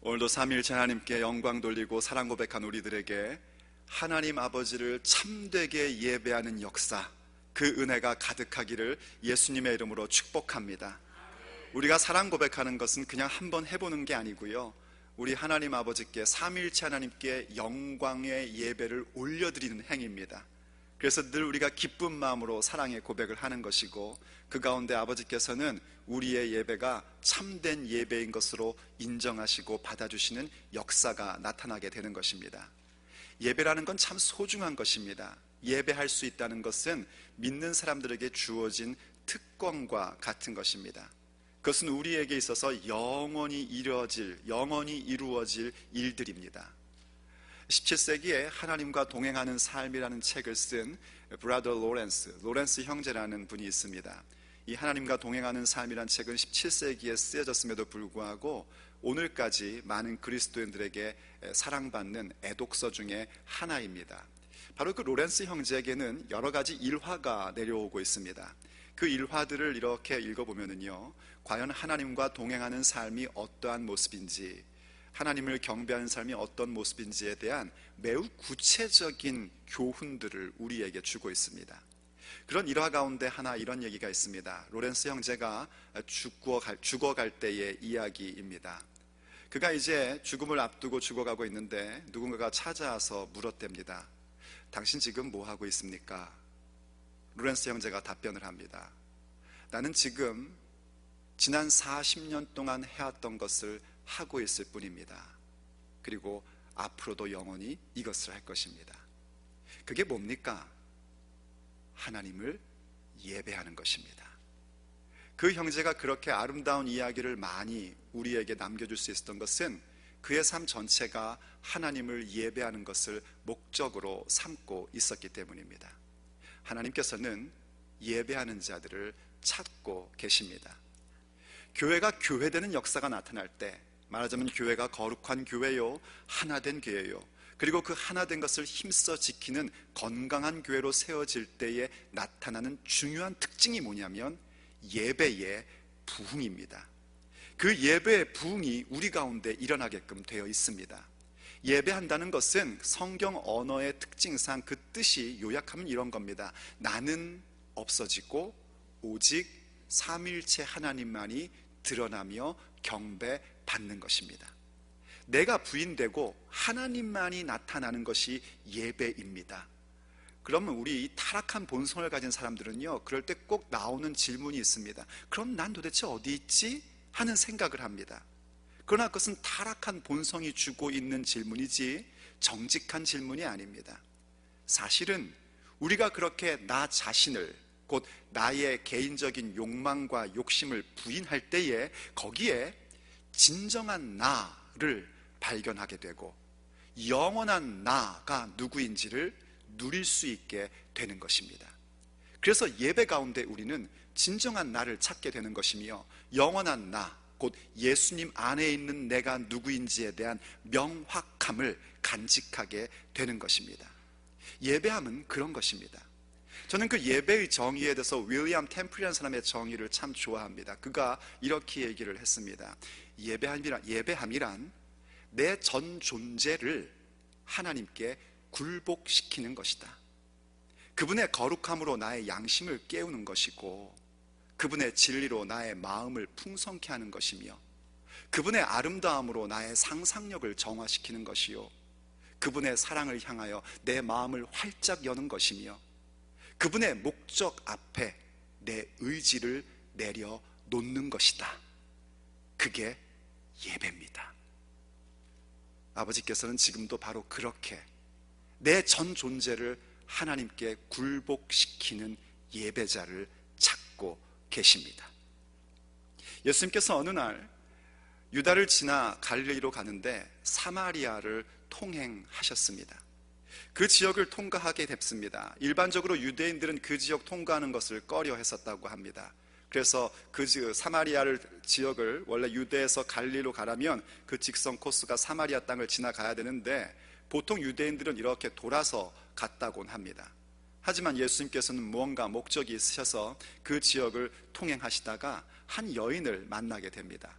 오늘도 삼위일체 하나님께 영광 돌리고 사랑 고백한 우리들에게 하나님 아버지를 참되게 예배하는 역사, 그 은혜가 가득하기를 예수님의 이름으로 축복합니다. 우리가 사랑 고백하는 것은 그냥 한번 해보는 게 아니고요, 우리 하나님 아버지께, 삼위일체 하나님께 영광의 예배를 올려드리는 행위입니다. 그래서 늘 우리가 기쁜 마음으로 사랑의 고백을 하는 것이고, 그 가운데 아버지께서는 우리의 예배가 참된 예배인 것으로 인정하시고 받아주시는 역사가 나타나게 되는 것입니다. 예배라는 건 참 소중한 것입니다. 예배할 수 있다는 것은 믿는 사람들에게 주어진 특권과 같은 것입니다. 그것은 우리에게 있어서 영원히 이루어질 일들입니다. 17세기에 하나님과 동행하는 삶이라는 책을 쓴 브라더 로렌스 형제라는 분이 있습니다. 이 하나님과 동행하는 삶이라는 책은 17세기에 쓰여졌음에도 불구하고 오늘까지 많은 그리스도인들에게 사랑받는 애독서 중에 하나입니다. 바로 그 로렌스 형제에게는 여러 가지 일화가 내려오고 있습니다. 그 일화들을 이렇게 읽어보면요, 과연 하나님과 동행하는 삶이 어떠한 모습인지, 하나님을 경배하는 삶이 어떤 모습인지에 대한 매우 구체적인 교훈들을 우리에게 주고 있습니다. 그런 일화 가운데 하나 이런 얘기가 있습니다. 로렌스 형제가 죽어갈 때의 이야기입니다. 그가 이제 죽음을 앞두고 죽어가고 있는데 누군가가 찾아와서 물었답니다. 당신 지금 뭐 하고 있습니까? 로렌스 형제가 답변을 합니다. 나는 지금 지난 40년 동안 해왔던 것을 하고 있을 뿐입니다. 그리고 앞으로도 영원히 이것을 할 것입니다. 그게 뭡니까? 하나님을 예배하는 것입니다. 그 형제가 그렇게 아름다운 이야기를 많이 우리에게 남겨줄 수 있었던 것은 그의 삶 전체가 하나님을 예배하는 것을 목적으로 삼고 있었기 때문입니다. 하나님께서는 예배하는 자들을 찾고 계십니다. 교회가 교회되는 역사가 나타날 때, 말하자면 교회가 거룩한 교회요, 하나된 교회요, 그리고 그 하나된 것을 힘써 지키는 건강한 교회로 세워질 때에 나타나는 중요한 특징이 뭐냐면 예배의 부흥입니다. 그 예배의 부흥이 우리 가운데 일어나게끔 되어 있습니다. 예배한다는 것은 성경 언어의 특징상 그 뜻이 요약하면 이런 겁니다. 나는 없어지고 오직 삼위일체 하나님만이 드러나며 경배받는 것입니다. 내가 부인되고 하나님만이 나타나는 것이 예배입니다. 그러면 우리 이 타락한 본성을 가진 사람들은요, 그럴 때 꼭 나오는 질문이 있습니다. 그럼 난 도대체 어디 있지? 하는 생각을 합니다. 그러나 그것은 타락한 본성이 주고 있는 질문이지 정직한 질문이 아닙니다. 사실은 우리가 그렇게 나 자신을, 곧 나의 개인적인 욕망과 욕심을 부인할 때에 거기에 진정한 나를 발견하게 되고 영원한 나가 누구인지를 누릴 수 있게 되는 것입니다. 그래서 예배 가운데 우리는 진정한 나를 찾게 되는 것이며 영원한 나, 곧 예수님 안에 있는 내가 누구인지에 대한 명확함을 간직하게 되는 것입니다. 예배함은 그런 것입니다. 저는 그 예배의 정의에 대해서 윌리엄 템플이라는 사람의 정의를 참 좋아합니다. 그가 이렇게 얘기를 했습니다. 예배함이란 내 전 존재를 하나님께 굴복시키는 것이다. 그분의 거룩함으로 나의 양심을 깨우는 것이고, 그분의 진리로 나의 마음을 풍성케 하는 것이며, 그분의 아름다움으로 나의 상상력을 정화시키는 것이요, 그분의 사랑을 향하여 내 마음을 활짝 여는 것이며, 그분의 목적 앞에 내 의지를 내려놓는 것이다. 그게 예배입니다. 아버지께서는 지금도 바로 그렇게 내 전 존재를 하나님께 굴복시키는 예배자를 찾고 계십니다. 예수님께서 어느 날 유다를 지나 갈릴리로 가는데 사마리아를 통행하셨습니다. 그 지역을 통과하게 됐습니다. 일반적으로 유대인들은 그 지역 통과하는 것을 꺼려 했었다고 합니다. 그래서 그 사마리아 지역을, 원래 유대에서 갈릴리로 가려면 그 직선 코스가 사마리아 땅을 지나가야 되는데 보통 유대인들은 이렇게 돌아서 갔다곤 합니다. 하지만 예수님께서는 무언가 목적이 있으셔서 그 지역을 통행하시다가 한 여인을 만나게 됩니다.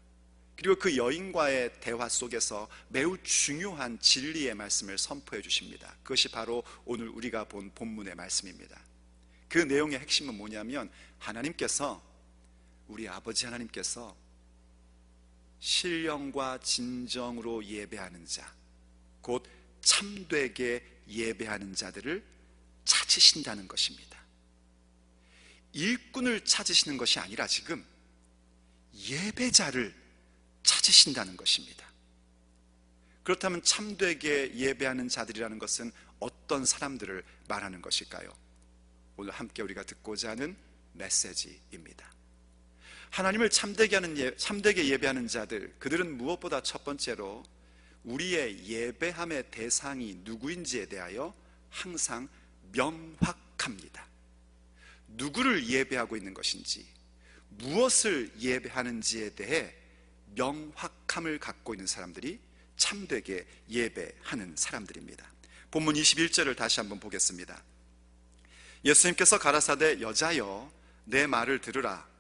그리고 그 여인과의 대화 속에서 매우 중요한 진리의 말씀을 선포해 주십니다. 그것이 바로 오늘 우리가 본 본문의 말씀입니다. 그 내용의 핵심은 뭐냐면, 하나님께서, 우리 아버지 하나님께서 신령과 진정으로 예배하는 자, 곧 참되게 예배하는 자들을 찾으신다는 것입니다. 일꾼을 찾으시는 것이 아니라 지금 예배자를 찾으신다는 것입니다. 그렇다면 참되게 예배하는 자들이라는 것은 어떤 사람들을 말하는 것일까요? 오늘 함께 우리가 듣고자 하는 메시지입니다. 하나님을 참되게 예배하는 자들, 그들은 무엇보다 첫 번째로 우리의 예배함의 대상이 누구인지에 대하여 항상 명확합니다. 누구를 예배하고 있는 것인지, 무엇을 예배하는지에 대해 명확함을 갖고 있는 사람들이 참되게 예배하는 사람들입니다. 본문 21절을 다시 한번 보겠습니다. 예수님께서 가라사대, 여자여 내 말을 들으라.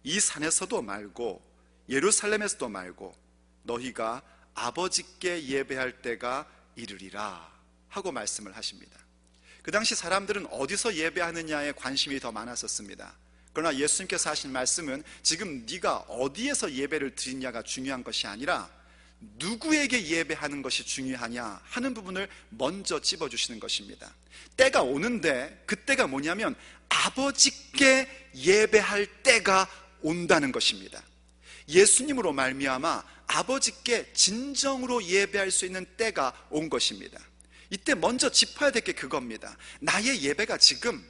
이 산에서도 말고 예루살렘에서도 말고 너희가 아버지께 예배할 때가 이르리라 하고 말씀을 하십니다. 그 당시 사람들은 어디서 예배하느냐에 관심이 더 많았었습니다. 그러나 예수님께서 하신 말씀은 지금 네가 어디에서 예배를 드리냐가 중요한 것이 아니라 누구에게 예배하는 것이 중요하냐 하는 부분을 먼저 찝어주시는 것입니다. 때가 오는데, 그 때가 뭐냐면 아버지께 예배할 때가 온다는 것입니다. 예수님으로 말미암아 아버지께 진정으로 예배할 수 있는 때가 온 것입니다. 이때 먼저 짚어야 될 게 그겁니다. 나의 예배가 지금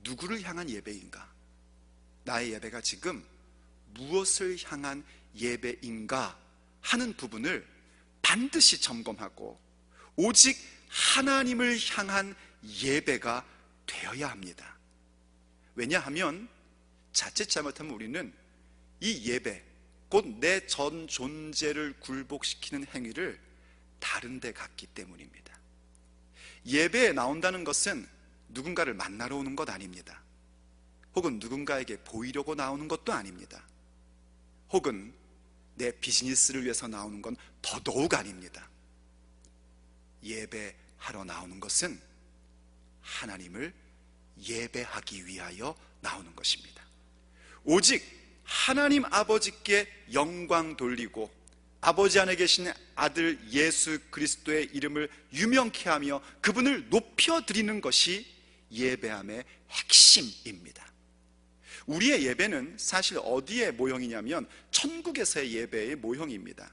누구를 향한 예배인가? 나의 예배가 지금 무엇을 향한 예배인가 하는 부분을 반드시 점검하고 오직 하나님을 향한 예배가 되어야 합니다. 왜냐하면 자칫 잘못하면 우리는 이 예배, 곧 내 전 존재를 굴복시키는 행위를 다른 데 갔기 때문입니다. 예배에 나온다는 것은 누군가를 만나러 오는 것 아닙니다. 혹은 누군가에게 보이려고 나오는 것도 아닙니다. 혹은 내 비즈니스를 위해서 나오는 건 더더욱 아닙니다. 예배하러 나오는 것은 하나님을 예배하기 위하여 나오는 것입니다. 오직 하나님 아버지께 영광 돌리고 아버지 안에 계신 아들 예수 그리스도의 이름을 유명케 하며 그분을 높여드리는 것이 예배함의 핵심입니다. 우리의 예배는 사실 어디의 모형이냐면 천국에서의 예배의 모형입니다.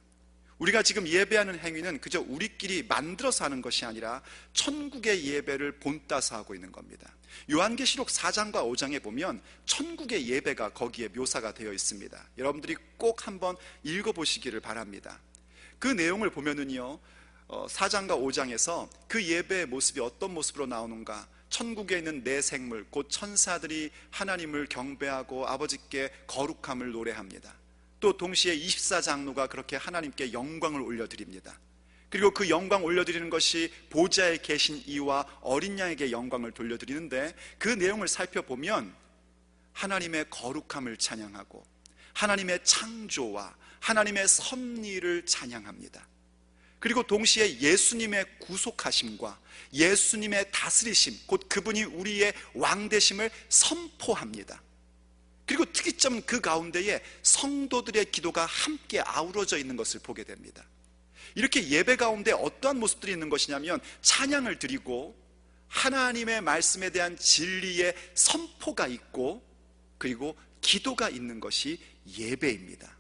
우리가 지금 예배하는 행위는 그저 우리끼리 만들어서 하는 것이 아니라 천국의 예배를 본따서 하고 있는 겁니다. 요한계시록 4장과 5장에 보면 천국의 예배가 거기에 묘사가 되어 있습니다. 여러분들이 꼭 한번 읽어보시기를 바랍니다. 그 내용을 보면은요, 4장과 5장에서 그 예배의 모습이 어떤 모습으로 나오는가, 천국에 있는 네 생물 곧 천사들이 하나님을 경배하고 아버지께 거룩함을 노래합니다. 또 동시에 24장로가 그렇게 하나님께 영광을 올려드립니다. 그리고 그 영광 올려드리는 것이 보좌에 계신 이와 어린 양에게 영광을 돌려드리는데, 그 내용을 살펴보면 하나님의 거룩함을 찬양하고 하나님의 창조와 하나님의 섭리를 찬양합니다. 그리고 동시에 예수님의 구속하심과 예수님의 다스리심, 곧 그분이 우리의 왕되심을 선포합니다. 그리고 특이점 그 가운데에 성도들의 기도가 함께 아우러져 있는 것을 보게 됩니다. 이렇게 예배 가운데 어떠한 모습들이 있는 것이냐면 찬양을 드리고 하나님의 말씀에 대한 진리의 선포가 있고 그리고 기도가 있는 것이 예배입니다.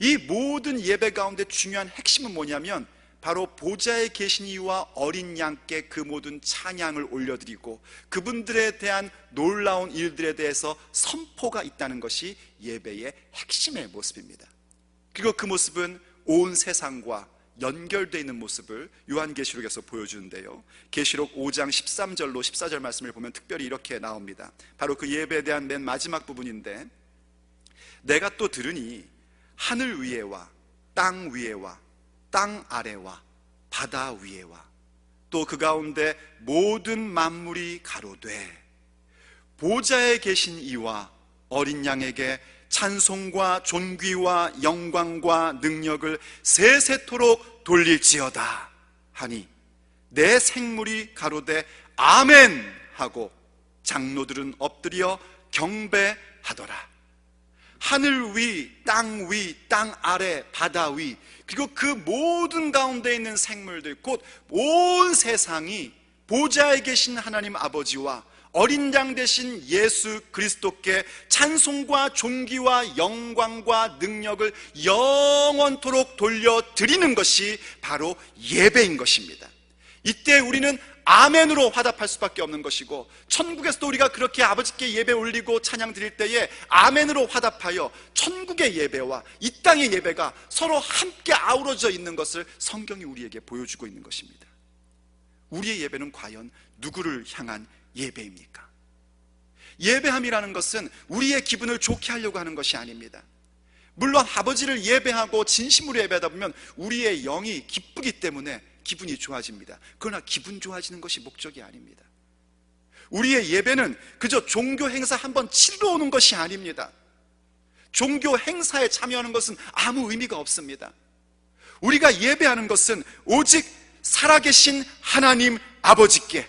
이 모든 예배 가운데 중요한 핵심은 뭐냐면 바로 보좌에 계신 이와 어린 양께 그 모든 찬양을 올려드리고 그분들에 대한 놀라운 일들에 대해서 선포가 있다는 것이 예배의 핵심의 모습입니다. 그리고 그 모습은 온 세상과 연결되어 있는 모습을 요한계시록에서 보여주는데요, 계시록 5장 13절로 14절 말씀을 보면 특별히 이렇게 나옵니다. 바로 그 예배에 대한 맨 마지막 부분인데, 내가 또 들으니 하늘 위에와 땅 위에와 땅 아래와 바다 위에와 또 그 가운데 모든 만물이 가로되 보좌에 계신 이와 어린 양에게 찬송과 존귀와 영광과 능력을 세세토록 돌릴지어다 하니 내 생물이 가로되 아멘 하고 장로들은 엎드려 경배하더라. 하늘 위, 땅 아래, 바다 위, 그리고 그 모든 가운데 있는 생물들, 곧 온 세상이 보좌에 계신 하나님 아버지와 어린 양 되신 예수 그리스도께 찬송과 존귀와 영광과 능력을 영원토록 돌려드리는 것이 바로 예배인 것입니다. 이때 우리는 아멘으로 화답할 수밖에 없는 것이고, 천국에서도 우리가 그렇게 아버지께 예배 올리고 찬양 드릴 때에 아멘으로 화답하여 천국의 예배와 이 땅의 예배가 서로 함께 아우러져 있는 것을 성경이 우리에게 보여주고 있는 것입니다. 우리의 예배는 과연 누구를 향한 예배입니까? 예배함이라는 것은 우리의 기분을 좋게 하려고 하는 것이 아닙니다. 물론 아버지를 예배하고 진심으로 예배하다 보면 우리의 영이 기쁘기 때문에 기분이 좋아집니다. 그러나 기분 좋아지는 것이 목적이 아닙니다. 우리의 예배는 그저 종교 행사 한번 치러 오는 것이 아닙니다. 종교 행사에 참여하는 것은 아무 의미가 없습니다. 우리가 예배하는 것은 오직 살아계신 하나님 아버지께,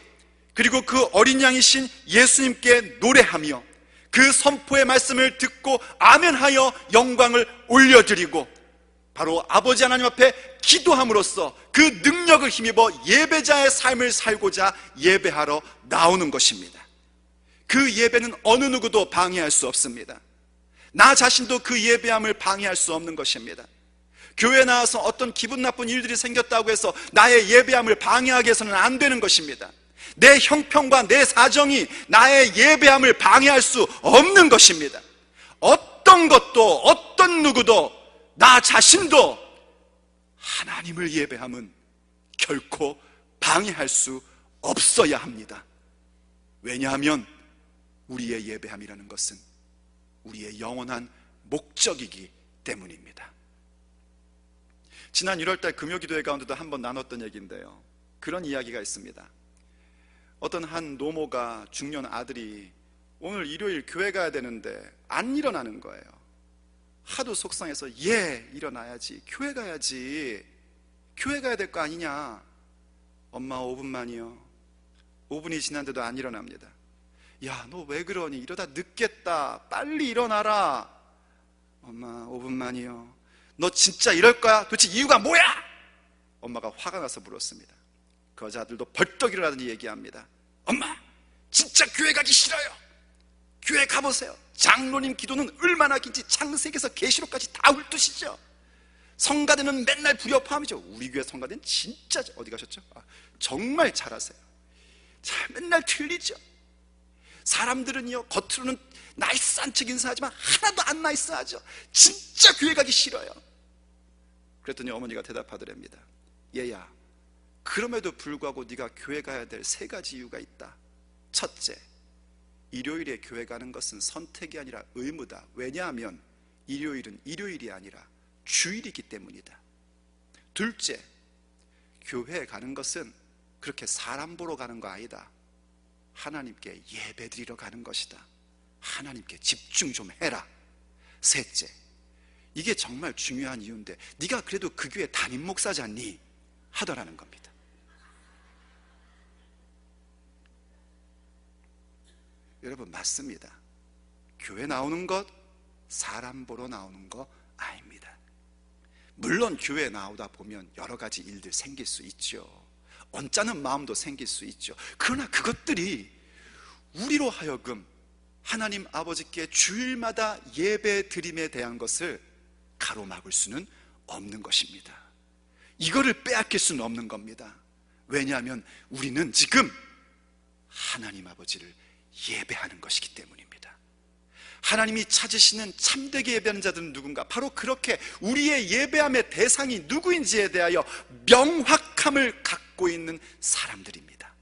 그리고 그 어린 양이신 예수님께 노래하며 그 선포의 말씀을 듣고 아멘하여 영광을 올려드리고 바로 아버지 하나님 앞에 기도함으로써 그 능력을 힘입어 예배자의 삶을 살고자 예배하러 나오는 것입니다. 그 예배는 어느 누구도 방해할 수 없습니다. 나 자신도 그 예배함을 방해할 수 없는 것입니다. 교회에 나와서 어떤 기분 나쁜 일들이 생겼다고 해서 나의 예배함을 방해하게 해서는 안 되는 것입니다. 내 형편과 내 사정이 나의 예배함을 방해할 수 없는 것입니다. 어떤 것도 어떤 누구도 나 자신도 하나님을 예배함은 결코 방해할 수 없어야 합니다. 왜냐하면 우리의 예배함이라는 것은 우리의 영원한 목적이기 때문입니다. 지난 1월달 금요기도회 가운데도 한번 나눴던 얘기인데요, 그런 이야기가 있습니다. 어떤 한 노모가 중년 아들이 오늘 일요일 교회 가야 되는데 안 일어나는 거예요. 하도 속상해서 일어나야지, 교회 가야지, 교회 가야 될 거 아니냐. 엄마 5분만이요. 5분이 지났는데도 안 일어납니다. 야, 너 왜 그러니? 이러다 늦겠다, 빨리 일어나라. 엄마 5분만이요. 너 진짜 이럴 거야? 도대체 이유가 뭐야? 엄마가 화가 나서 물었습니다. 그 여자아들도 벌떡 일어나더니 얘기합니다. 엄마, 진짜 교회 가기 싫어요. 교회 가보세요. 장로님 기도는 얼마나 긴지 창세기에서 계시록까지 다 훑으시죠. 성가대는 맨날 불협화음이죠. 우리 교회 성가대는 진짜 어디 가셨죠? 정말 잘하세요. 맨날 틀리죠. 사람들은요, 겉으로는 나이스한 척 인사하지만 하나도 안 나이스하죠. 진짜 교회 가기 싫어요. 그랬더니 어머니가 대답하더랍니다. 얘야, 그럼에도 불구하고 네가 교회 가야 될 3가지 이유가 있다. 첫째, 일요일에 교회 가는 것은 선택이 아니라 의무다. 왜냐하면 일요일은 일요일이 아니라 주일이기 때문이다. 둘째, 교회에 가는 것은 그렇게 사람 보러 가는 거 아니다. 하나님께 예배드리러 가는 것이다. 하나님께 집중 좀 해라. 셋째, 이게 정말 중요한 이유인데 네가 그래도 그 교회 담임 목사잖니? 하더라는 겁니다. 여러분, 맞습니다. 교회 나오는 것 사람 보러 나오는 거 아닙니다. 물론 교회 나오다 보면 여러 가지 일들 생길 수 있죠. 언짢은 마음도 생길 수 있죠. 그러나 그것들이 우리로 하여금 하나님 아버지께 주일마다 예배 드림에 대한 것을 가로막을 수는 없는 것입니다. 이거를 빼앗길 수는 없는 겁니다. 왜냐하면 우리는 지금 하나님 아버지를 예배하는 것이기 때문입니다. 하나님이 찾으시는 참되게 예배하는 자들은 누군가? 바로 그렇게 우리의 예배함의 대상이 누구인지에 대하여 명확함을 갖고 있는 사람들입니다.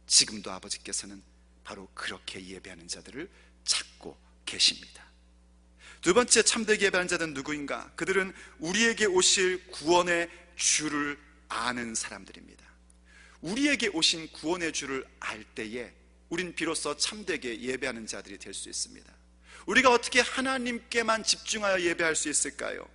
지금도 아버지께서는 바로 그렇게 예배하는 자들을 찾고 계십니다. 두 번째, 참되게 예배하는 자들은 누구인가? 그들은 우리에게 오실 구원의 주를 아는 사람들입니다. 우리에게 오신 구원의 주를 알 때에 우린 비로소 참되게 예배하는 자들이 될 수 있습니다. 우리가 어떻게 하나님께만 집중하여 예배할 수 있을까요?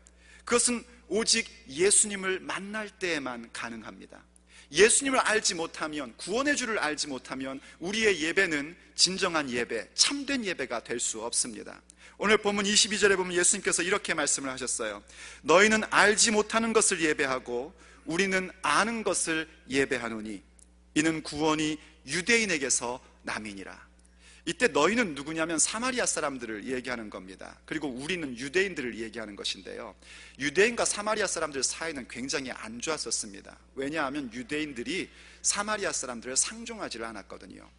그것은 오직 예수님을 만날 때에만 가능합니다. 예수님을 알지 못하면, 구원의 주를 알지 못하면 우리의 예배는 진정한 예배, 참된 예배가 될 수 없습니다. 오늘 본문 22절에 보면 예수님께서 이렇게 말씀을 하셨어요. 너희는 알지 못하는 것을 예배하고 우리는 아는 것을 예배하노니 이는 구원이 유대인에게서 남이니라. 이때 너희는 누구냐면 사마리아 사람들을 얘기하는 겁니다. 그리고 우리는 유대인들을 얘기하는 것인데요, 유대인과 사마리아 사람들 사이는 굉장히 안 좋았었습니다. 왜냐하면 유대인들이 사마리아 사람들을 상종하지를 않았거든요.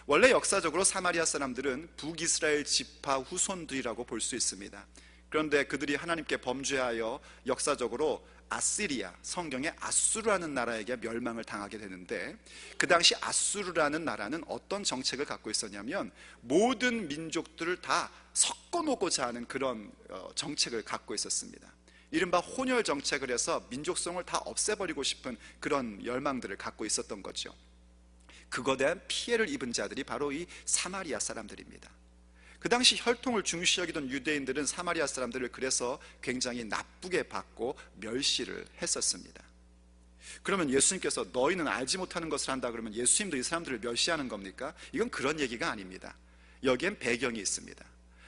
원래 역사적으로 사마리아 사람들은 북이스라엘 지파 후손들이라고 볼 수 있습니다. 그런데 그들이 하나님께 범죄하여 역사적으로 아시리아, 성경에 아수르라는 나라에게 멸망을 당하게 되는데, 그 당시 아수르라는 나라는 어떤 정책을 갖고 있었냐면 모든 민족들을 다 섞어놓고자 하는 그런 정책을 갖고 있었습니다. 이른바 혼혈 정책을 해서 민족성을 다 없애버리고 싶은 그런 열망들을 갖고 있었던 거죠. 그것에 대한 피해를 입은 자들이 바로 이 사마리아 사람들입니다. 그 당시 혈통을 중시 여기던 유대인들은 사마리아 사람들을 그래서 굉장히 나쁘게 봤고 멸시를 했었습니다. 그러면 예수님께서 너희는 알지 못하는 것을 한다 그러면 예수님도 이 사람들을 멸시하는 겁니까? 이건 그런 얘기가 아닙니다. 여기엔 배경이 있습니다.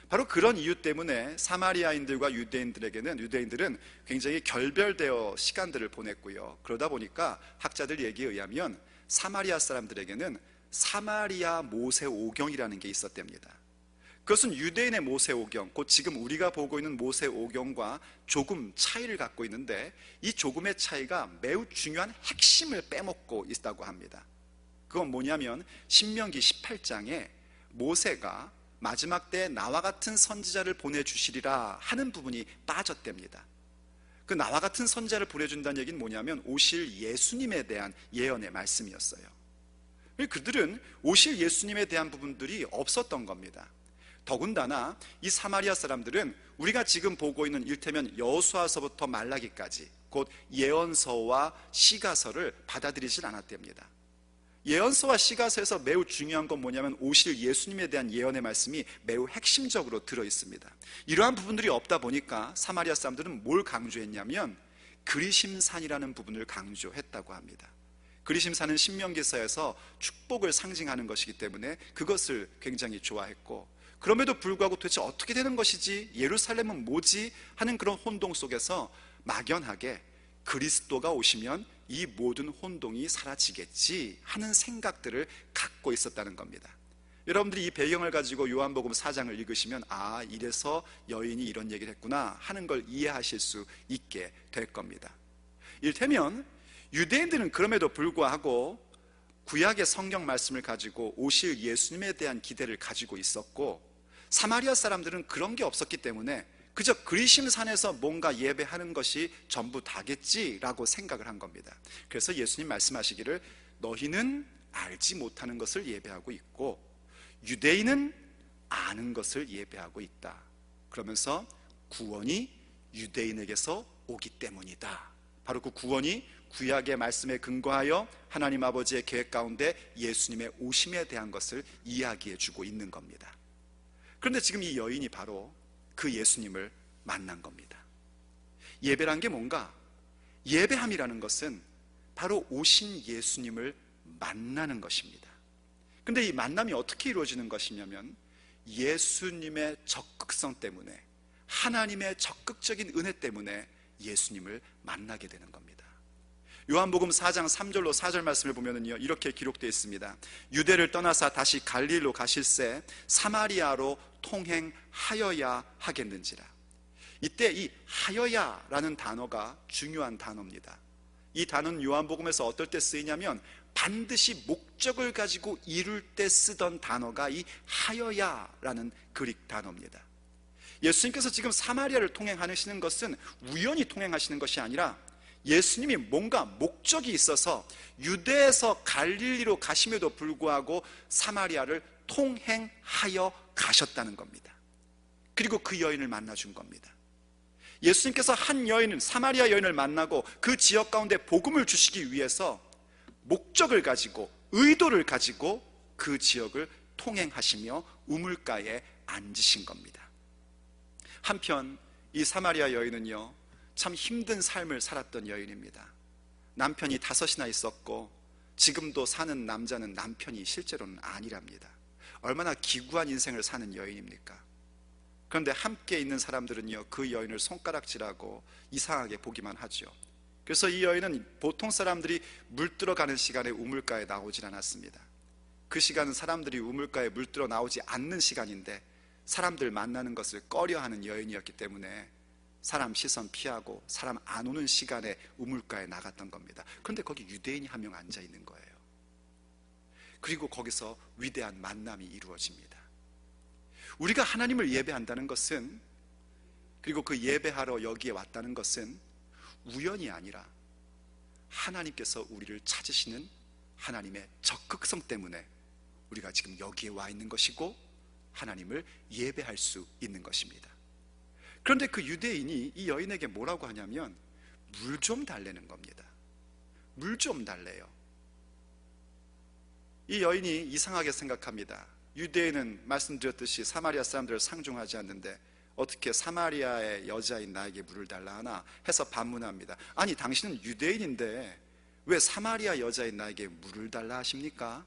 바로 그런 이유 때문에 사마리아인들과 유대인들은 굉장히 결별되어 시간들을 보냈고요, 그러다 보니까 학자들 얘기에 의하면 사마리아 사람들에게는 사마리아 모세오경이라는 게 있었답니다. 그것은 유대인의 모세오경, 곧 지금 우리가 보고 있는 모세오경과 조금 차이를 갖고 있는데, 이 조금의 차이가 매우 중요한 핵심을 빼먹고 있다고 합니다. 그건 뭐냐면 신명기 18장에 모세가 마지막 때에 나와 같은 선지자를 보내주시리라 하는 부분이 빠졌답니다. 그 나와 같은 선지자를 보내준다는 얘기는 뭐냐면 오실 예수님에 대한 예언의 말씀이었어요. 그들은 오실 예수님에 대한 부분들이 없었던 겁니다. 더군다나 이 사마리아 사람들은 우리가 지금 보고 있는 일테면 여호수아서부터 말라기까지 곧 예언서와 시가서를 받아들이질 않았답니다. 예언서와 시가서에서 매우 중요한 건 뭐냐면 오실 예수님에 대한 예언의 말씀이 매우 핵심적으로 들어있습니다. 이러한 부분들이 없다 보니까 사마리아 사람들은 뭘 강조했냐면 그리심산이라는 부분을 강조했다고 합니다. 그리심산은 신명기서에서 축복을 상징하는 것이기 때문에 그것을 굉장히 좋아했고, 그럼에도 불구하고 도대체 어떻게 되는 것이지, 예루살렘은 뭐지 하는 그런 혼동 속에서 막연하게 그리스도가 오시면 이 모든 혼동이 사라지겠지 하는 생각들을 갖고 있었다는 겁니다. 여러분들이 이 배경을 가지고 요한복음 4장을 읽으시면 아, 이래서 여인이 이런 얘기를 했구나 하는 걸 이해하실 수 있게 될 겁니다. 이를테면 유대인들은 그럼에도 불구하고 구약의 성경 말씀을 가지고 오실 예수님에 대한 기대를 가지고 있었고, 사마리아 사람들은 그런 게 없었기 때문에 그저 그리심산에서 뭔가 예배하는 것이 전부 다겠지라고 생각을 한 겁니다. 그래서 예수님 말씀하시기를 너희는 알지 못하는 것을 예배하고 있고 유대인은 아는 것을 예배하고 있다. 그러면서 구원이 유대인에게서 오기 때문이다. 바로 그 구원이 구약의 말씀에 근거하여 하나님 아버지의 계획 가운데 예수님의 오심에 대한 것을 이야기해 주고 있는 겁니다. 그런데 지금 이 여인이 바로 그 예수님을 만난 겁니다. 예배란 게 뭔가? 예배함이라는 것은 바로 오신 예수님을 만나는 것입니다. 그런데 이 만남이 어떻게 이루어지는 것이냐면 예수님의 적극성 때문에, 하나님의 적극적인 은혜 때문에 예수님을 만나게 되는 겁니다. 요한복음 4장 3절로 4절 말씀을 보면은요, 이렇게 기록되어 있습니다. 유대를 떠나사 다시 갈릴리로 가실새 사마리아로 통행하여야 하겠는지라. 이때 이 하여야라는 단어가 중요한 단어입니다. 이 단어는 요한복음에서 어떨 때 쓰이냐면 반드시 목적을 가지고 이룰 때 쓰던 단어가 이 하여야라는 그릭 단어입니다. 예수님께서 지금 사마리아를 통행하시는 것은 우연히 통행하시는 것이 아니라 예수님이 뭔가 목적이 있어서 유대에서 갈릴리로 가심에도 불구하고 사마리아를 통행하여 가셨다는 겁니다. 그리고 그 여인을 만나준 겁니다. 예수님께서 한 여인은, 사마리아 여인을 만나고 그 지역 가운데 복음을 주시기 위해서 목적을 가지고, 의도를 가지고 그 지역을 통행하시며 우물가에 앉으신 겁니다. 한편 이 사마리아 여인은요, 참 힘든 삶을 살았던 여인입니다. 남편이 5이나 있었고 지금도 사는 남자는 남편이 실제로는 아니랍니다. 얼마나 기구한 인생을 사는 여인입니까? 그런데 함께 있는 사람들은요, 그 여인을 손가락질하고 이상하게 보기만 하죠. 그래서 이 여인은 보통 사람들이 물 들어가는 시간에 우물가에 나오질 않았습니다. 그 시간은 사람들이 우물가에 물 들어 나오지 않는 시간인데 사람들 만나는 것을 꺼려하는 여인이었기 때문에 사람 시선 피하고 사람 안 오는 시간에 우물가에 나갔던 겁니다. 그런데 거기 유대인이 한 명 앉아 있는 거예요. 그리고 거기서 위대한 만남이 이루어집니다. 우리가 하나님을 예배한다는 것은, 그리고 그 예배하러 여기에 왔다는 것은 우연이 아니라 하나님께서 우리를 찾으시는 하나님의 적극성 때문에 우리가 지금 여기에 와 있는 것이고 하나님을 예배할 수 있는 것입니다. 그런데 그 유대인이 이 여인에게 뭐라고 하냐면 물 좀 달래는 겁니다. 물 좀 달래요. 이 여인이 이상하게 생각합니다. 유대인은 말씀드렸듯이 사마리아 사람들을 상종하지 않는데 어떻게 사마리아의 여자인 나에게 물을 달라 하나 해서 반문합니다. 아니, 당신은 유대인인데 왜 사마리아 여자인 나에게 물을 달라 하십니까?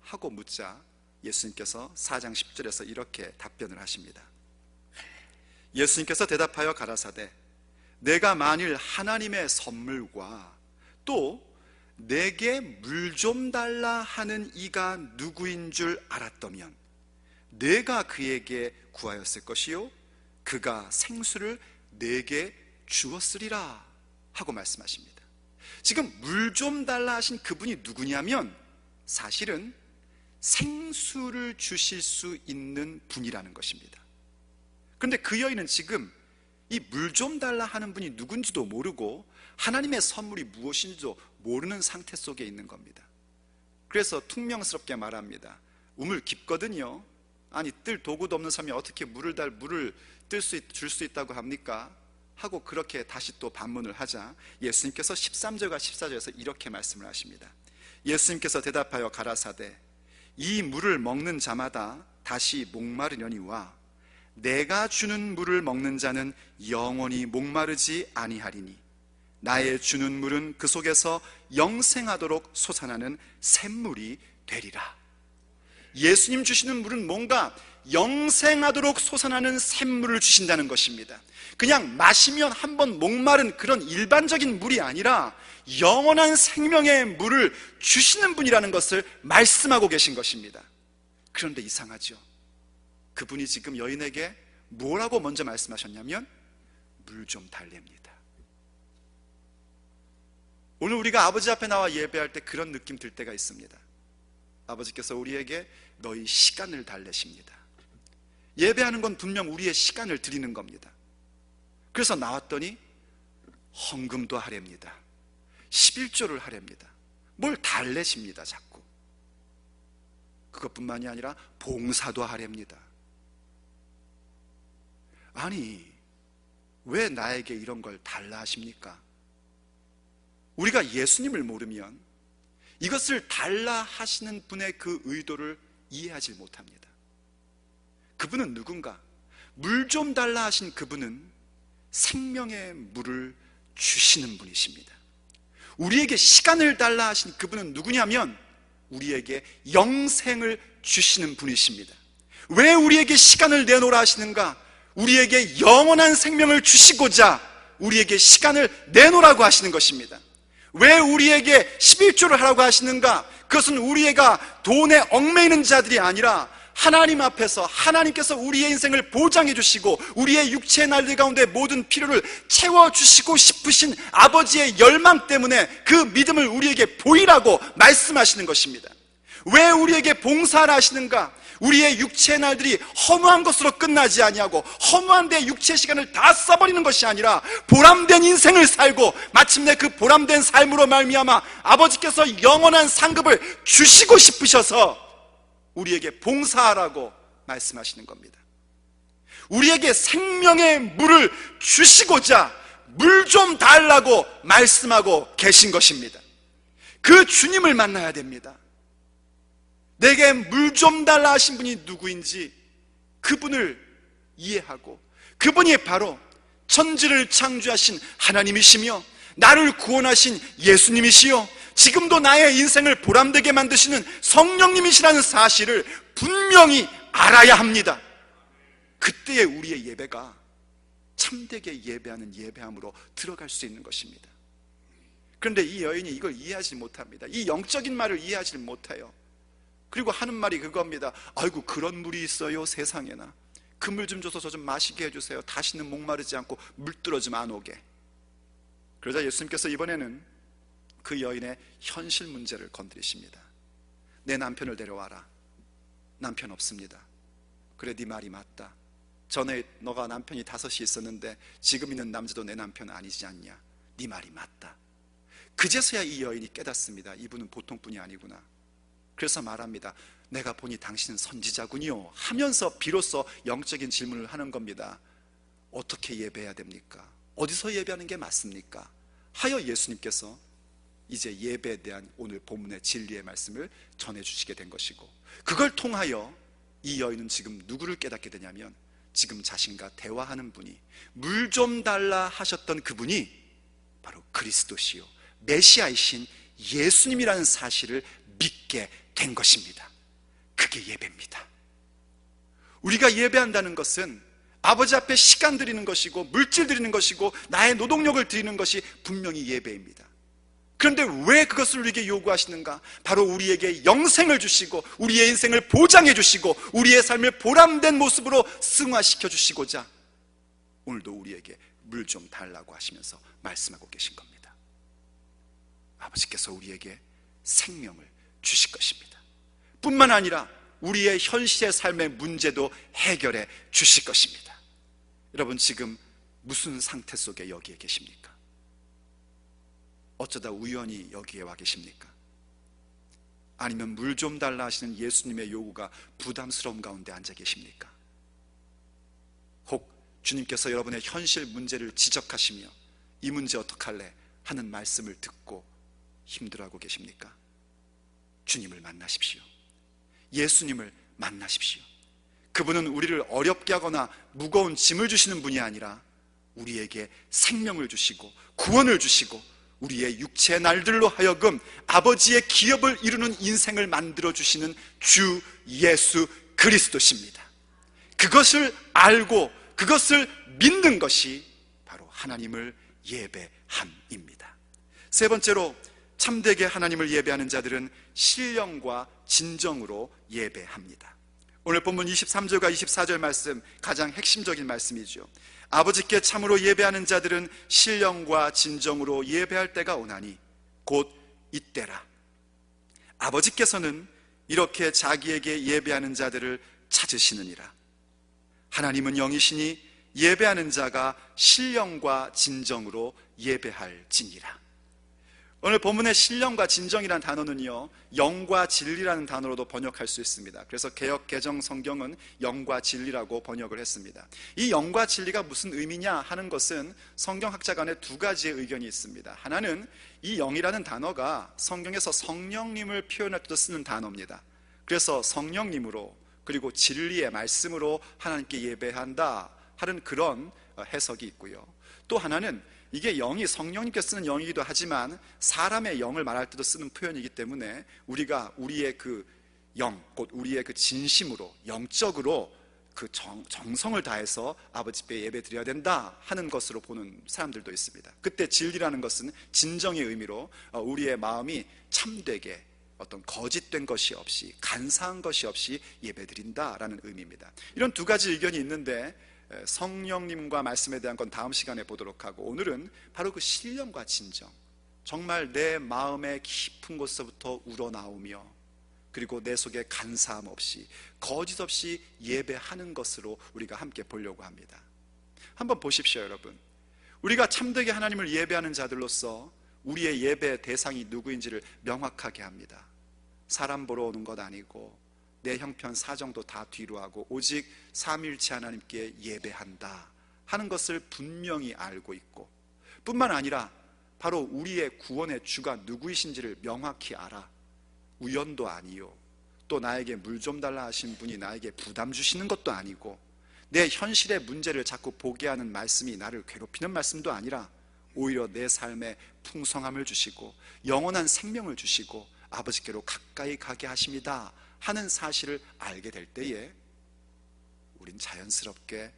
하고 묻자 예수님께서 4장 10절에서 이렇게 답변을 하십니다. 예수님께서 대답하여 가라사대 내가 만일 하나님의 선물과 또 내게 물 좀 달라 하는 이가 누구인 줄 알았더면 내가 그에게 구하였을 것이요 그가 생수를 내게 주었으리라 하고 말씀하십니다. 지금 물 좀 달라 하신 그분이 누구냐면 사실은 생수를 주실 수 있는 분이라는 것입니다. 그런데 그 여인은 지금 이 물 좀 달라 하는 분이 누군지도 모르고 하나님의 선물이 무엇인지도 모르는 상태 속에 있는 겁니다. 그래서 퉁명스럽게 말합니다. 우물 깊거든요. 아니, 뜰 도구도 없는 사람이 어떻게 물을 줄 수 있다고 합니까? 하고 그렇게 다시 또 반문을 하자 예수님께서 13절과 14절에서 이렇게 말씀을 하십니다. 예수님께서 대답하여 가라사대 이 물을 먹는 자마다 다시 목마르려니와 내가 주는 물을 먹는 자는 영원히 목마르지 아니하리니 나의 주는 물은 그 속에서 영생하도록 솟아나는 샘물이 되리라. 예수님 주시는 물은 뭔가 영생하도록 솟아나는 샘물을 주신다는 것입니다. 그냥 마시면 한번 목마른 그런 일반적인 물이 아니라 영원한 생명의 물을 주시는 분이라는 것을 말씀하고 계신 것입니다. 그런데 이상하죠. 그분이 지금 여인에게 뭐라고 먼저 말씀하셨냐면 물 좀 달랩니다. 오늘 우리가 아버지 앞에 나와 예배할 때 그런 느낌 들 때가 있습니다. 아버지께서 우리에게 너희 시간을 달래십니다. 예배하는 건 분명 우리의 시간을 드리는 겁니다. 그래서 나왔더니 헌금도 하렵니다. 11조를 하렵니다. 뭘 달래십니다. 자꾸 그것뿐만이 아니라 봉사도 하렵니다. 아니, 왜 나에게 이런 걸 달라 하십니까? 우리가 예수님을 모르면 이것을 달라 하시는 분의 그 의도를 이해하지 못합니다. 그분은 누군가? 물 좀 달라 하신 그분은 생명의 물을 주시는 분이십니다. 우리에게 시간을 달라 하신 그분은 누구냐면 우리에게 영생을 주시는 분이십니다. 왜 우리에게 시간을 내놓으라 하시는가? 우리에게 영원한 생명을 주시고자 우리에게 시간을 내놓으라고 하시는 것입니다. 왜 우리에게 11조를 하라고 하시는가? 그것은 우리가 돈에 얽매이는 자들이 아니라 하나님 앞에서 하나님께서 우리의 인생을 보장해 주시고 우리의 육체의 날들 가운데 모든 필요를 채워주시고 싶으신 아버지의 열망 때문에 그 믿음을 우리에게 보이라고 말씀하시는 것입니다. 왜 우리에게 봉사를 하시는가? 우리의 육체의 날들이 허무한 것으로 끝나지 아니하고 허무한 데 육체의 시간을 다 써버리는 것이 아니라 보람된 인생을 살고 마침내 그 보람된 삶으로 말미암아 아버지께서 영원한 상급을 주시고 싶으셔서 우리에게 봉사하라고 말씀하시는 겁니다. 우리에게 생명의 물을 주시고자 물 좀 달라고 말씀하고 계신 것입니다. 그 주님을 만나야 됩니다. 내게 물 좀 달라 하신 분이 누구인지 그분을 이해하고 그분이 바로 천지를 창조하신 하나님이시며 나를 구원하신 예수님이시요 지금도 나의 인생을 보람되게 만드시는 성령님이시라는 사실을 분명히 알아야 합니다. 그때의 우리의 예배가 참되게 예배하는 예배함으로 들어갈 수 있는 것입니다. 그런데 이 여인이 이걸 이해하지 못합니다. 이 영적인 말을 이해하지 못해요. 그리고 하는 말이 그겁니다. 아이고, 그런 물이 있어요, 세상에나. 그 물 좀 줘서 저 좀 마시게 해주세요. 다시는 목마르지 않고 물들어 좀 안 오게. 그러자 예수님께서 이번에는 그 여인의 현실 문제를 건드리십니다. 내 남편을 데려와라. 남편 없습니다. 그래, 네 말이 맞다. 전에 너가 남편이 5이 있었는데 지금 있는 남자도 내 남편 아니지 않냐. 네 말이 맞다. 그제서야 이 여인이 깨닫습니다. 이분은 보통 분이 아니구나. 그래서 말합니다. 내가 보니 당신은 선지자군요 하면서 비로소 영적인 질문을 하는 겁니다. 어떻게 예배해야 됩니까? 어디서 예배하는 게 맞습니까? 하여 예수님께서 이제 예배에 대한 오늘 본문의 진리의 말씀을 전해주시게 된 것이고, 그걸 통하여 이 여인은 지금 누구를 깨닫게 되냐면, 지금 자신과 대화하는 분이, 물 좀 달라 하셨던 그분이 바로 그리스도시요 메시아이신 예수님이라는 사실을 믿게 된 것입니다. 그게 예배입니다. 우리가 예배한다는 것은 아버지 앞에 시간 드리는 것이고 물질 드리는 것이고 나의 노동력을 드리는 것이 분명히 예배입니다. 그런데 왜 그것을 우리에게 요구하시는가? 바로 우리에게 영생을 주시고 우리의 인생을 보장해 주시고 우리의 삶을 보람된 모습으로 승화시켜 주시고자 오늘도 우리에게 물 좀 달라고 하시면서 말씀하고 계신 겁니다. 아버지께서 우리에게 생명을 주실 것입니다. 뿐만 아니라 우리의 현실의 삶의 문제도 해결해 주실 것입니다. 여러분, 지금 무슨 상태 속에 여기에 계십니까? 어쩌다 우연히 여기에 와 계십니까? 아니면 물 좀 달라 하시는 예수님의 요구가 부담스러움 가운데 앉아 계십니까? 혹 주님께서 여러분의 현실 문제를 지적하시며 이 문제 어떡할래 하는 말씀을 듣고 힘들어하고 계십니까? 주님을 만나십시오. 예수님을 만나십시오. 그분은 우리를 어렵게 하거나 무거운 짐을 주시는 분이 아니라 우리에게 생명을 주시고 구원을 주시고 우리의 육체의 날들로 하여금 아버지의 기업을 이루는 인생을 만들어주시는 주 예수 그리스도십니다. 그것을 알고 그것을 믿는 것이 바로 하나님을 예배함입니다. 세 번째로, 참되게 하나님을 예배하는 자들은 신령과 진정으로 예배합니다. 오늘 본문 23절과 24절 말씀, 가장 핵심적인 말씀이죠. 아버지께 참으로 예배하는 자들은 신령과 진정으로 예배할 때가 오나니 곧 이때라. 아버지께서는 이렇게 자기에게 예배하는 자들을 찾으시느니라. 하나님은 영이시니 예배하는 자가 신령과 진정으로 예배할지니라. 오늘 본문의 신령과 진정이라는 단어는요, 영과 진리라는 단어로도 번역할 수 있습니다. 그래서 개역 개정 성경은 영과 진리라고 번역을 했습니다. 이 영과 진리가 무슨 의미냐 하는 것은 성경학자 간에 두 가지의 의견이 있습니다. 하나는 이 영이라는 단어가 성경에서 성령님을 표현할 때도 쓰는 단어입니다. 그래서 성령님으로 그리고 진리의 말씀으로 하나님께 예배한다 하는 그런 해석이 있고요. 또 하나는 이게 영이 성령님께 쓰는 영이기도 하지만 사람의 영을 말할 때도 쓰는 표현이기 때문에 우리가 우리의 그 영, 곧 우리의 그 진심으로 영적으로 그 정성을 다해서 아버지께 예배 드려야 된다 하는 것으로 보는 사람들도 있습니다. 그때 진리라는 것은 진정의 의미로 우리의 마음이 참되게 어떤 거짓된 것이 없이 간사한 것이 없이 예배 드린다라는 의미입니다. 이런 두 가지 의견이 있는데 성령님과 말씀에 대한 건 다음 시간에 보도록 하고, 오늘은 바로 그 신령과 진정, 정말 내 마음의 깊은 곳에서부터 우러나오며 그리고 내 속에 간사함 없이 거짓 없이 예배하는 것으로 우리가 함께 보려고 합니다. 한번 보십시오, 여러분. 우리가 참되게 하나님을 예배하는 자들로서 우리의 예배 대상이 누구인지를 명확하게 합니다. 사람 보러 오는 것 아니고 내 형편 사정도 다 뒤로 하고 오직 삼위일체 하나님께 예배한다 하는 것을 분명히 알고 있고, 뿐만 아니라 바로 우리의 구원의 주가 누구이신지를 명확히 알아. 우연도 아니요, 또 나에게 물 좀 달라 하신 분이 나에게 부담 주시는 것도 아니고 내 현실의 문제를 자꾸 보게 하는 말씀이 나를 괴롭히는 말씀도 아니라 오히려 내 삶에 풍성함을 주시고 영원한 생명을 주시고 아버지께로 가까이 가게 하십니다 하는 사실을 알게 될 때에 우린 자연스럽게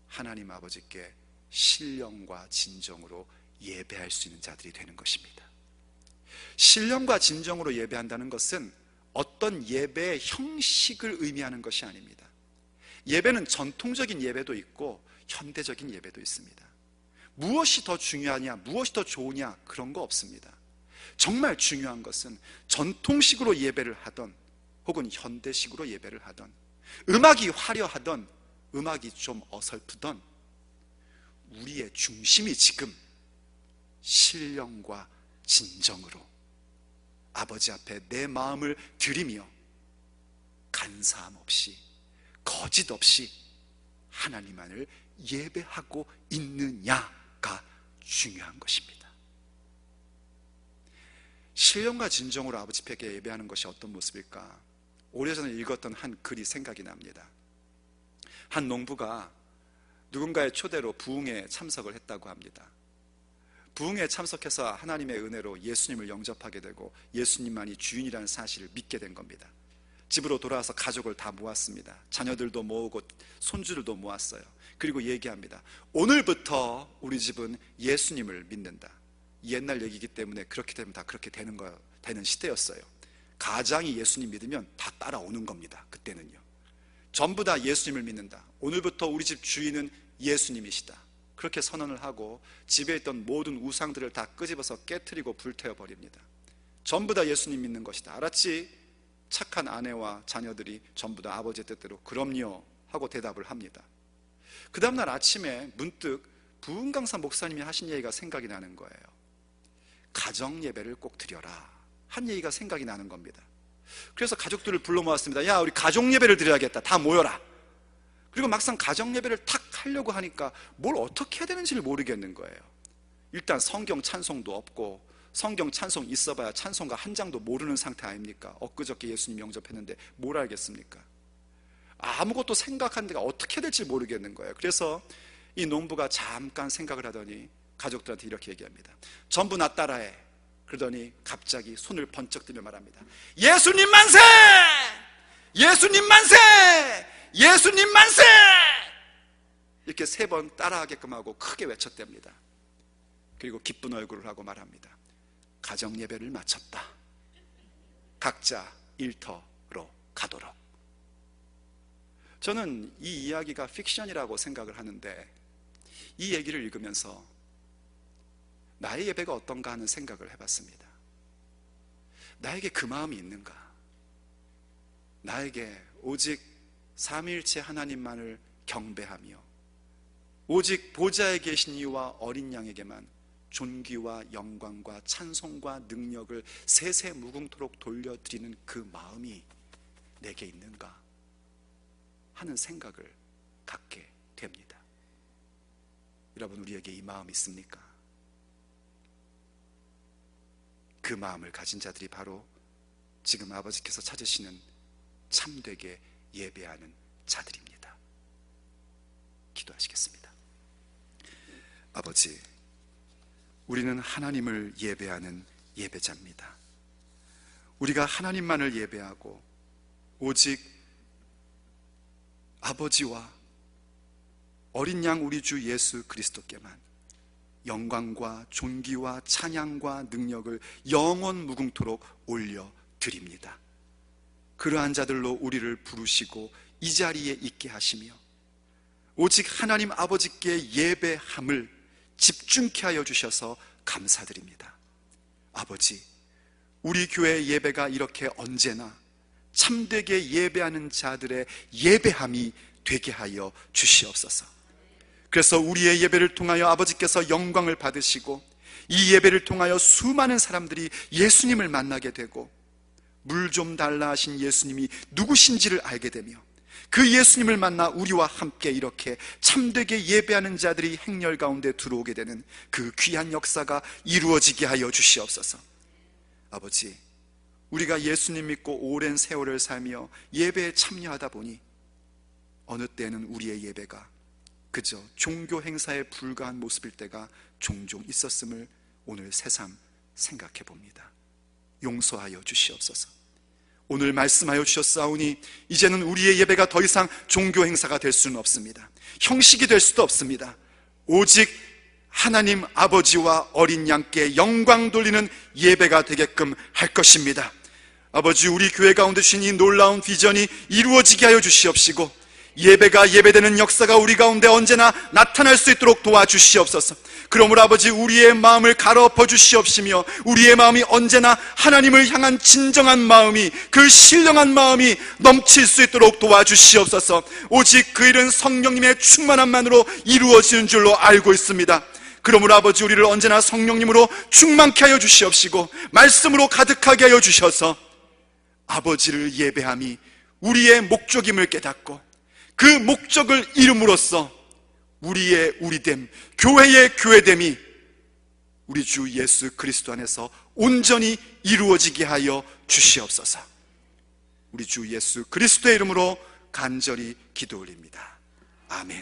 하나님 아버지께 신령과 진정으로 예배할 수 있는 자들이 되는 것입니다. 신령과 진정으로 예배한다는 것은 어떤 예배의 형식을 의미하는 것이 아닙니다. 예배는 전통적인 예배도 있고 현대적인 예배도 있습니다. 무엇이 더 중요하냐, 무엇이 더 좋으냐, 그런 거 없습니다. 정말 중요한 것은 전통식으로 예배를 하던 혹은 현대식으로 예배를 하던, 음악이 화려하던 음악이 좀 어설프던 우리의 중심이 지금 신령과 진정으로 아버지 앞에 내 마음을 드리며 간사함 없이 거짓 없이 하나님만을 예배하고 있느냐가 중요한 것입니다. 신령과 진정으로 아버지 앞에 예배하는 것이 어떤 모습일까? 오래전에 읽었던 한 글이 생각이 납니다. 한 농부가 누군가의 초대로 부흥에 참석을 했다고 합니다. 부흥에 참석해서 하나님의 은혜로 예수님을 영접하게 되고 예수님만이 주인이라는 사실을 믿게 된 겁니다. 집으로 돌아와서 가족을 다 모았습니다. 자녀들도 모으고 손주들도 모았어요. 그리고 얘기합니다. 오늘부터 우리 집은 예수님을 믿는다. 옛날 얘기이기 때문에 그렇게 되면 다 그렇게 되는 시대였어요. 가장이 예수님 믿으면 다 따라오는 겁니다. 그때는요. 전부 다 예수님을 믿는다. 오늘부터 우리 집 주인은 예수님이시다. 그렇게 선언을 하고 집에 있던 모든 우상들을 다 끄집어서 깨트리고 불태워 버립니다. 전부 다 예수님 믿는 것이다. 알았지? 착한 아내와 자녀들이 전부 다 아버지의 뜻대로 그럼요 하고 대답을 합니다. 그 다음날 아침에 문득 부흥 강사 목사님이 하신 얘기가 생각이 나는 거예요. 가정 예배를 꼭 드려라 한 얘기가 생각이 나는 겁니다. 그래서 가족들을 불러 모았습니다. 야, 우리 가족 예배를 드려야겠다. 다 모여라. 그리고 막상 가정 예배를 탁 하려고 하니까 뭘 어떻게 해야 되는지를 모르겠는 거예요. 일단 성경 찬송도 없고, 성경 찬송 있어봐야 찬송가 한 장도 모르는 상태 아닙니까? 엊그저께 예수님 영접했는데 뭘 알겠습니까? 아무것도 생각하는 데가 어떻게 해야 될지 모르겠는 거예요. 그래서 이 농부가 잠깐 생각을 하더니 가족들한테 이렇게 얘기합니다. 전부 나 따라해. 그러더니 갑자기 손을 번쩍 들며 말합니다. 예수님 만세! 예수님 만세! 예수님 만세! 이렇게 3번 따라하게끔 하고 크게 외쳤답니다. 그리고 기쁜 얼굴을 하고 말합니다. 가정 예배를 마쳤다. 각자 일터로 가도록. 저는 이 이야기가 픽션이라고 생각을 하는데 이 얘기를 읽으면서 나의 예배가 어떤가 하는 생각을 해봤습니다. 나에게 그 마음이 있는가? 나에게 오직 삼위일체 하나님만을 경배하며 오직 보좌에 계신 이와 어린 양에게만 존귀와 영광과 찬송과 능력을 세세무궁토록 돌려드리는 그 마음이 내게 있는가 하는 생각을 갖게 됩니다. 여러분, 우리에게 이 마음이 있습니까? 그 마음을 가진 자들이 바로 지금 아버지께서 찾으시는 참되게 예배하는 자들입니다. 기도하시겠습니다. 아버지, 우리는 하나님을 예배하는 예배자입니다. 우리가 하나님만을 예배하고 오직 아버지와 어린 양 우리 주 예수 그리스도께만 영광과 존귀와 찬양과 능력을 영원 무궁토록 올려드립니다. 그러한 자들로 우리를 부르시고 이 자리에 있게 하시며 오직 하나님 아버지께 예배함을 집중케 하여 주셔서 감사드립니다. 아버지, 우리 교회 예배가 이렇게 언제나 참되게 예배하는 자들의 예배함이 되게 하여 주시옵소서. 그래서 우리의 예배를 통하여 아버지께서 영광을 받으시고 이 예배를 통하여 수많은 사람들이 예수님을 만나게 되고 물 좀 달라 하신 예수님이 누구신지를 알게 되며 그 예수님을 만나 우리와 함께 이렇게 참되게 예배하는 자들이 행렬 가운데 들어오게 되는 그 귀한 역사가 이루어지게 하여 주시옵소서. 아버지, 우리가 예수님 믿고 오랜 세월을 살며 예배에 참여하다 보니 어느 때는 우리의 예배가 그저 종교 행사에 불과한 모습일 때가 종종 있었음을 오늘 새삼 생각해 봅니다. 용서하여 주시옵소서. 오늘 말씀하여 주셨사오니 이제는 우리의 예배가 더 이상 종교 행사가 될 수는 없습니다. 형식이 될 수도 없습니다. 오직 하나님 아버지와 어린 양께 영광 돌리는 예배가 되게끔 할 것입니다. 아버지, 우리 교회 가운데 주신 이 놀라운 비전이 이루어지게 하여 주시옵시고 예배가 예배되는 역사가 우리 가운데 언제나 나타날 수 있도록 도와주시옵소서. 그러므로 아버지, 우리의 마음을 갈아엎어 주시옵시며 우리의 마음이 언제나 하나님을 향한 진정한 마음이, 그 신령한 마음이 넘칠 수 있도록 도와주시옵소서. 오직 그 일은 성령님의 충만함만으로 이루어지는 줄로 알고 있습니다. 그러므로 아버지, 우리를 언제나 성령님으로 충만케 하여 주시옵시고 말씀으로 가득하게 하여 주셔서 아버지를 예배함이 우리의 목적임을 깨닫고 그 목적을 이름으로써 우리의 우리됨, 교회의 교회됨이 우리 주 예수 그리스도 안에서 온전히 이루어지게 하여 주시옵소서. 우리 주 예수 그리스도의 이름으로 간절히 기도 올립니다. 아멘.